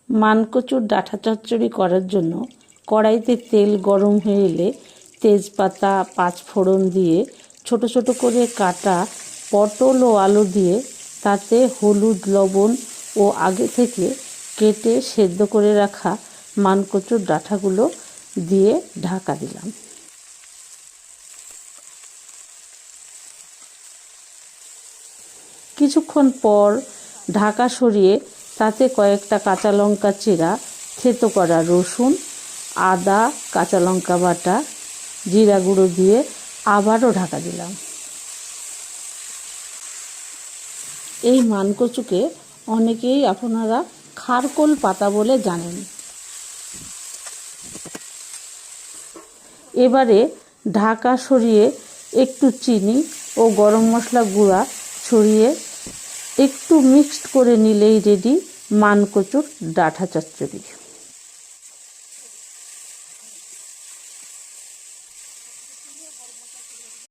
মানকচুর ডাঁটা চচ্চড়ি করার জন্য কড়াইতে তেল গরম হয়ে এলে তেজপাতা, পাঁচফোড়ন দিয়ে ছোট ছোট করে কাটা পটল ও আলু দিয়ে তাতে হলুদ, লবণ ও আগে থেকে কেটে সেদ্ধ করে রাখা মানকচুর ডাঁটাগুলো দিয়ে ঢাকা দিলাম। কিছুক্ষণ পর ঢাকা সরিয়ে তাতে কয়েকটা কাঁচা লঙ্কা চিরা, থেতো করা রসুন, আদা, কাঁচা লঙ্কা বাটা, জিরা গুঁড়ো দিয়ে আবারও ঢাকা দিলাম। এই মানকচুকে অনেকেই আপনারা খারকোল পাতা বলে জানেন। এবারে ঢাকা সরিয়ে একটু চিনি ও গরম মশলা গুঁড়া ছড়িয়ে একটু মিক্সড করে নিলেই রেডি মানকচুর ডাঁটা চচ্চড়ি।